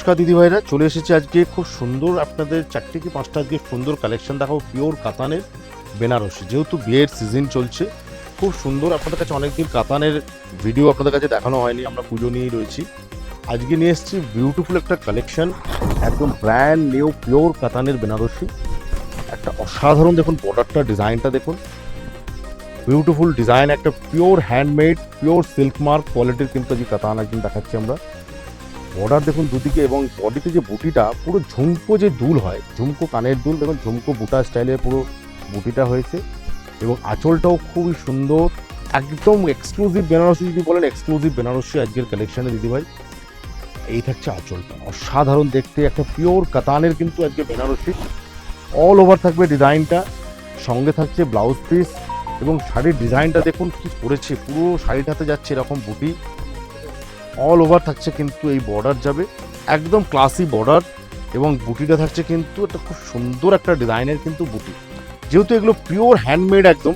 নমস্কার দিদিভাইরা, চলে এসেছি আজকে খুব সুন্দর আপনাদের 4টে কি 5টা আজকে সুন্দর কালেকশন দেখাবো পিওর কাতানের বেনারসি। যেহেতু বিয়ের সিজন চলছে, খুব সুন্দর আপনাদের কাছে অনেকদিন কাতানের ভিডিও আপনাদের কাছে দেখানো হয়নি, আমরা পুজো নিয়েই রয়েছি। আজকে নিয়ে এসেছি বিউটিফুল একটা কালেকশন, একদম ব্র্যান্ড নিউ পিওর কাতানের বেনারসি। একটা অসাধারণ দেখুন বর্ডারটা, ডিজাইনটা দেখুন, বিউটিফুল ডিজাইন, একটা pure handmade pure silk mark কোয়ালিটির কিন্তু আজকে কাতান একদিন দেখাচ্ছি আমরা। বর্ডার দেখুন দুদিকে, এবং বডিতে যে বুটিটা পুরো ঝুমকো যে দুল হয়, ঝুমকো কানের দুল দেখুন, ঝুমকো বুটা স্টাইলে পুরো বুটিটা হয়েছে। এবং আঁচলটাও খুবই সুন্দর, একদম এক্সক্লুসিভ বেনারসি। যদি বলেন এক্সক্লুসিভ বেনারসি আজকের কালেকশানে দিদিভাই, এই থাকছে আঁচলটা, অসাধারণ দেখতে, একটা পিওর কাতানের কিন্তু আজকে বেনারসি। অল ওভার থাকবে ডিজাইনটা, সঙ্গে থাকছে ব্লাউজ পিস। এবং শাড়ির ডিজাইনটা দেখুন কি করেছে, পুরো শাড়িটাতে যাচ্ছে এরকম বুটি, অল ওভার থাকছে কিন্তু এই বর্ডার যাবে, একদম ক্লাসি বর্ডার। এবং বুটিটা থাকছে কিন্তু একটা খুব সুন্দর একটা ডিজাইনের কিন্তু বুটি। যেহেতু এগুলো পিওর হ্যান্ডমেড একদম,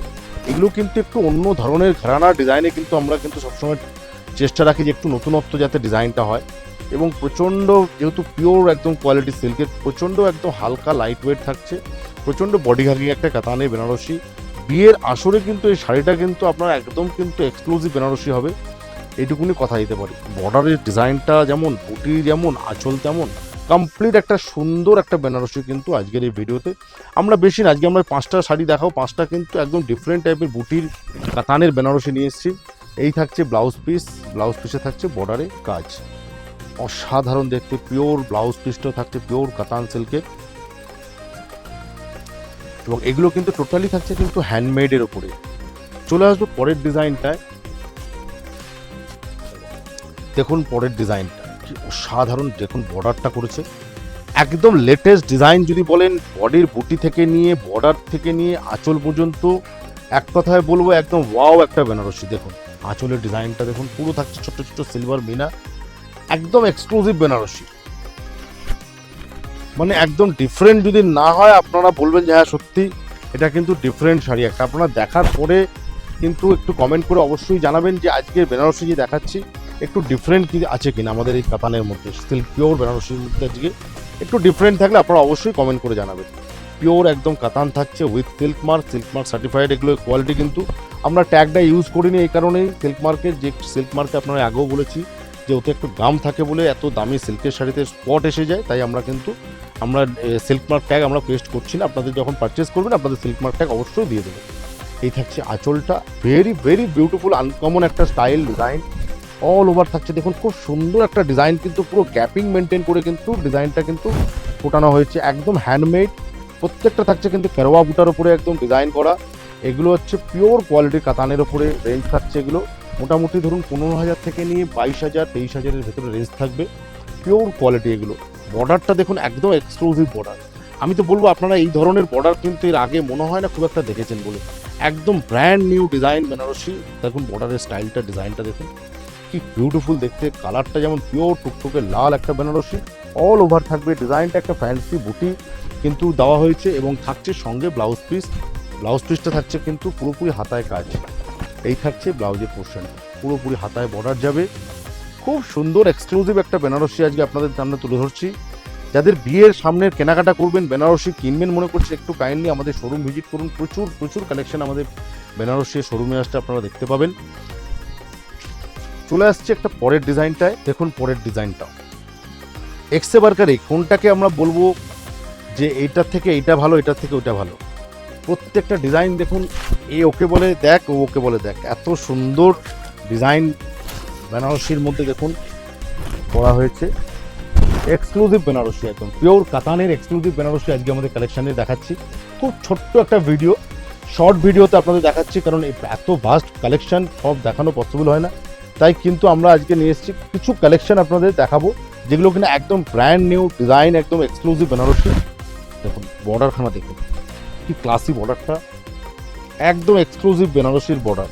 এগুলো কিন্তু একটু অন্য ধরনের ঘরানার ডিজাইনে কিন্তু আমরা কিন্তু সবসময় চেষ্টা রাখি যে একটু নতুনত্ব যাতে ডিজাইনটা হয়। এবং প্রচণ্ড যেহেতু পিওর একদম কোয়ালিটি সিল্কের, প্রচণ্ড একদম হালকা লাইট ওয়েট থাকছে, প্রচণ্ড বডি হাগিং একটা কাতানের বেনারসি। বিয়ের আসরে কিন্তু এই শাড়িটা কিন্তু আপনার একদম কিন্তু এক্সক্লুসিভ বেনারসি হবে, এইটুকুনি কথা দিতে পারি। বর্ডারের ডিজাইনটা যেমন, বুটি যেমন, আঁচল তেমন, কমপ্লিট একটা সুন্দর একটা বেনারসি কিন্তু আজকের এই ভিডিওতে। আমরা বেশি না, আজকে আমরা 5টা শাড়ি দেখাও, 5টা কিন্তু একদম ডিফারেন্ট টাইপের বুটির কাতানের বেনারসি নিয়ে এসেছি। এই থাকছে ব্লাউজ পিস, ব্লাউজ পিসে থাকছে বর্ডারে কাজ, অসাধারণ দেখতে, পিওর ব্লাউজ পিসটাও থাকছে পিওর কাতান সিল্কের। এবং এগুলো কিন্তু টোটালি থাকছে কিন্তু হ্যান্ডমেডের ওপরে। চলে আসবো পরের ডিজাইনটায়, দেখুন পরের ডিজাইনটা কি অসাধারণ, দেখুন বর্ডারটা করেছে একদম লেটেস্ট ডিজাইন। যদি বলেন বডির বুটি থেকে নিয়ে, বর্ডার থেকে নিয়ে আঁচল পর্যন্ত, এক কথায় বলবো একদম ওয়াও একটা বেনারসি। দেখুন আঁচলের ডিজাইনটা দেখুন, পুরো থাকছে ছোট্ট ছোট্ট সিলভার মিনা, একদম এক্সক্লুসিভ বেনারসি, মানে একদম ডিফারেন্ট। যদি না হয় আপনারা বলবেন যে হ্যাঁ সত্যি এটা কিন্তু ডিফারেন্ট শাড়ি একটা। আপনারা দেখার পরে কিন্তু একটু কমেন্ট করে অবশ্যই জানাবেন যে আজকের বেনারসি যে দেখাচ্ছি একটু ডিফারেন্ট কি আছে কিনা আমাদের এই কাতানের মধ্যে, সিল্ক পিওর বেনারসির মধ্যে আজকে একটু ডিফারেন্ট থাকলে আপনারা অবশ্যই কমেন্ট করে জানাবেন। পিওর একদম কাতান থাকছে উইথ সিল্ক মার্ক সার্টিফাইড। এগুলো কোয়ালিটি কিন্তু আমরা ট্যাগটা ইউজ করিনি এই কারণেই, সিল্ক মার্কের যে সিল্ক মার্কে আপনারা আগেও বলেছি যে ওতে একটু দাম থাকে বলে এত দামি সিল্কের শাড়িতে স্পট এসে যায়, তাই আমরা কিন্তু সিল্ক মার্ক ট্যাগ আমরা পেস্ট করছি না। আপনাদের যখন পারচেস করবেন আপনাদের সিল্ক মার্ক ট্যাগ অবশ্যই দিয়ে দেবো। এই থাকছে আঁচলটা, ভেরি ভেরি বিউটিফুল আনকমন একটা স্টাইল ডিজাইন, অল ওভার থাকছে দেখুন, খুব সুন্দর একটা ডিজাইন, কিন্তু পুরো গ্যাপিং মেনটেন করে কিন্তু ডিজাইনটা কিন্তু ফোটানো হয়েছে, একদম হ্যান্ডমেড। প্রত্যেকটা থাকছে কিন্তু কেরোয়া বুটার উপরে একদম ডিজাইন করা। এগুলো হচ্ছে পিওর কোয়ালিটির কাতানের ওপরে রেঞ্জ থাকছে এগুলো মোটামুটি ধরুন 15,000 থেকে নিয়ে 22,000 23,000-এর ভেতরে রেঞ্জ থাকবে, পিওর কোয়ালিটি এগুলো। বর্ডারটা দেখুন একদম এক্সক্লুসিভ বর্ডার। আমি তো বলবো আপনারা এই ধরনের বর্ডার কিন্তু এর আগে মনে হয় না খুব একটা দেখেছেন বলে, একদম ব্র্যান্ড নিউ ডিজাইন বেনারসি। দেখুন বর্ডারের স্টাইলটা, ডিজাইনটা দেখুন কি বিউটিফুল দেখতে, কালারটা যেমন পিওর টুকটুকে লাল একটা বেনারসি, অল ওভার থাকবে ডিজাইনটা, একটা ফ্যান্সি বুটি কিন্তু দেওয়া হয়েছে। এবং থাকছে সঙ্গে ব্লাউজ পিস, ব্লাউজ পিসটা থাকছে কিন্তু পুরোপুরি হাতায় কাজ। এই থাকছে ব্লাউজের পোর্শন, পুরোপুরি হাতায় বর্ডার যাবে, খুব সুন্দর এক্সক্লুসিভ একটা বেনারসি আজকে আপনাদের সামনে তুলে ধরছি। যাদের বিয়ের সামনের কেনাকাটা করবেন, বেনারসি কিনবেন মনে করছে, একটু কাইন্ডলি আমাদের শোরুম ভিজিট করুন, প্রচুর প্রচুর কালেকশন আমাদের বেনারসির শোরুমে আসতে আপনারা দেখতে পাবেন। চলে আসছে একটা পরের ডিজাইনটায়, দেখুন পরের ডিজাইনটাও এক্সে বার্কারে, কোনটাকে আমরা বলবো যে এইটার থেকে এইটা ভালো, এটার থেকে ওইটা ভালো। প্রত্যেকটা ডিজাইন দেখুন, এ ওকে বলে দেখ, ও ওকে বলে দেখ, এত সুন্দর ডিজাইন বেনারসির মধ্যে দেখুন করা হয়েছে। এক্সক্লুসিভ বেনারসি, একদম পিওর কাতানের এক্সক্লুসিভ বেনারসি আজকে আমাদের কালেকশানে দেখাচ্ছি। খুব ছোট্ট একটা ভিডিও, শর্ট ভিডিওতে আপনাদের দেখাচ্ছি, কারণ এত ভাস্ট কালেকশান সব দেখানো পসিবল হয় না, তাই কিন্তু আমরা আজকে নিয়ে এসেছি কিছু কালেকশন আপনাদের দেখাবো যেগুলো কিনা একদম ব্র্যান্ড নিউ ডিজাইন, একদম এক্সক্লুসিভ বেনারসি। দেখুন বর্ডারখানা দেখুন কি ক্লাসি বর্ডারটা, একদম এক্সক্লুসিভ বেনারসির বর্ডার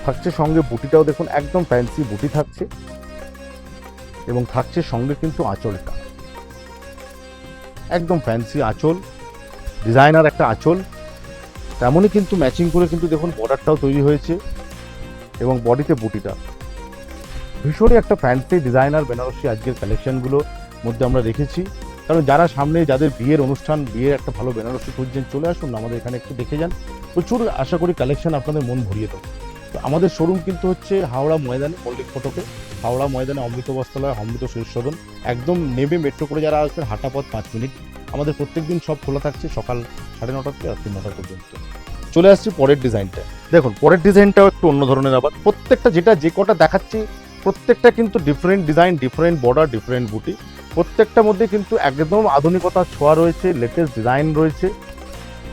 থাকছে, সঙ্গে বুটিটাও দেখুন একদম ফ্যান্সি বুটি থাকছে। এবং থাকছে সঙ্গে কিন্তু আঁচলটা, একদম ফ্যান্সি আঁচল, ডিজাইনার একটা আঁচল, তেমনই কিন্তু ম্যাচিং করে কিন্তু দেখুন বর্ডারটাও তৈরি হয়েছে। এবং বডিতে বুটিটা ভীষণই একটা ফ্যান্সি ডিজাইনার বেনারসি আজকের কালেকশনগুলোর মধ্যে আমরা রেখেছি। কারণ যারা সামনে যাদের বিয়ের অনুষ্ঠান, বিয়ের একটা ভালো বেনারসি খুঁজছেন, চলে আসুন আমাদের এখানে একটু দেখে যান। প্রচুর আশা করি কালেকশন আপনাদের মন ভরিয়ে দেবে। তো আমাদের শোরুম কিন্তু হচ্ছে হাওড়া ময়দানে, মল্লিক ফটকে, হাওড়া ময়দানে অমৃত বস্ত্রালয়, অমৃত শরীর সদন। একদম নেমে মেট্রো করে যারা আসবেন, হাঁটা পথ 5 মিনিট। আমাদের প্রত্যেক দিন সব খোলা থাকছে সকাল 9:30 থেকে রাত্রি 9টা পর্যন্ত। চলে আসছি পরের ডিজাইনটা। দেখুন পরের ডিজাইনটাও একটু অন্য ধরনের। আবার প্রত্যেকটা যেটা যে কটা দেখাচ্ছি প্রত্যেকটা কিন্তু different design, different border, different বুটি। প্রত্যেকটার মধ্যে কিন্তু একদম আধুনিকতার ছোঁয়া রয়েছে, লেটেস্ট ডিজাইন রয়েছে।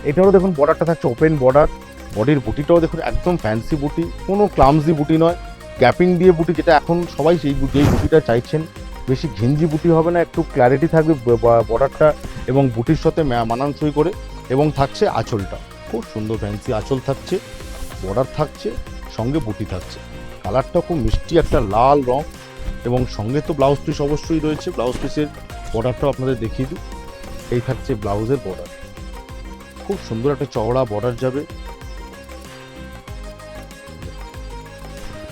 এটারও দেখুন বর্ডারটা থাকছে ওপেন বর্ডার, বডির বুটিটাও দেখুন একদম ফ্যান্সি বুটি, কোনো ক্লামজি বুটি নয়, গ্যাপিং দিয়ে বুটি, যেটা এখন সবাই যেই বুটিটা চাইছেন। বেশি ঘিঞ্জি বুটি হবে না, একটু ক্ল্যারিটি থাকবে বর্ডারটা এবং বুটির সাথে মানানসই করে। এবং থাকছে আঁচলটা, খুব সুন্দর ফ্যান্সি আঁচল থাকছে, বর্ডার থাকছে, সঙ্গে বুটি থাকছে। কালারটা খুব মিষ্টি একটা লাল রং, এবং সঙ্গে তো ব্লাউজ পিস অবশ্যই রয়েছে। ব্লাউজ পিসের বর্ডারটাও আপনাদের দেখিয়ে দিই। এই থাকছে ব্লাউজের বর্ডার, খুব সুন্দর একটা চওড়া বর্ডার যাবে।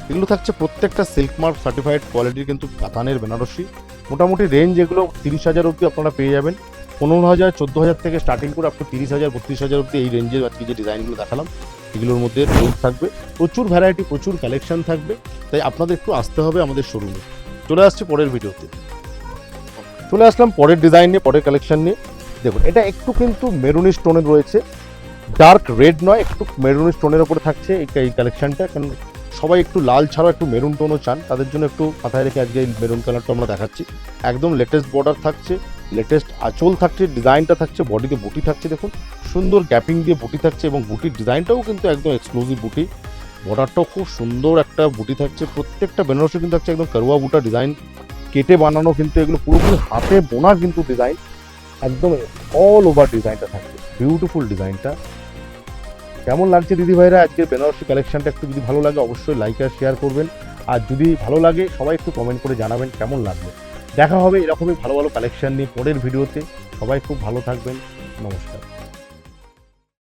এগুলো থাকছে প্রত্যেকটা সিল্ক মার্ক সার্টিফাইড কোয়ালিটির কিন্তু কাতানের বেনারসি। মোটামুটি রেঞ্জ এগুলো 30,000 অবধি আপনারা পেয়ে যাবেন। 15,000 14,000 থেকে স্টার্টিং করে আপনি 30,000 32,000 অবধি এই রেঞ্জের আজকে যে ডিজাইনগুলো দেখালাম এগুলোর মধ্যে রেঞ্জ থাকবে। প্রচুর ভ্যারাইটি, প্রচুর কালেকশন থাকবে, তাই আপনাদের একটু আসতে হবে আমাদের শোরুমে। চলে আসছি পরের ভিডিওতে। চলে আসলাম পরের ডিজাইন নিয়ে, পরের কালেকশন নিয়ে। দেখুন এটা একটু কিন্তু মেরুনি স্টোনের রয়েছে, ডার্ক রেড নয়, একটু মেরুন স্টোনের ওপরে থাকছে এই কালেকশনটা। কারণ সবাই একটু লাল ছাড়াও একটু মেরুন টোনও চান, তাদের জন্য একটু মাথায় রেখে আজকে এই মেরুন কালারটা আমরা দেখাচ্ছি। একদম লেটেস্ট বর্ডার থাকছে, লেটেস্ট আঁচল থাকছে, ডিজাইনটা থাকছে, বডিতে বুটি থাকছে, দেখুন সুন্দর গ্যাপিং দিয়ে বুটি থাকছে, এবং বুটির ডিজাইনটাও কিন্তু একদম এক্সক্লুসিভ বুটি। বর্ডারটাও খুব সুন্দর একটা বুটি থাকছে। প্রত্যেকটা বেনারসি কিন্তু থাকছে একদম কারুয়া বুটা ডিজাইন, কেটে বানানো, কিন্তু এগুলো পুরোপুরি হাতে বোনা কিন্তু ডিজাইন, একদম অল ওভার ডিজাইনটা থাকছে, বিউটিফুল ডিজাইনটা। কেমন লাগছে দিদি ভাইরা আজকের বেনারসি কালেকশনটা? একটু যদি ভালো লাগে অবশ্যই লাইক আর শেয়ার করবেন, আর যদি ভালো লাগে সবাই একটু কমেন্ট করে জানাবেন কেমন লাগবে। দেখা হবে এরকমই ভালো ভালো কালেকশন নিয়ে পরের ভিডিওতে। সবাই খুব ভালো থাকবেন, নমস্কার।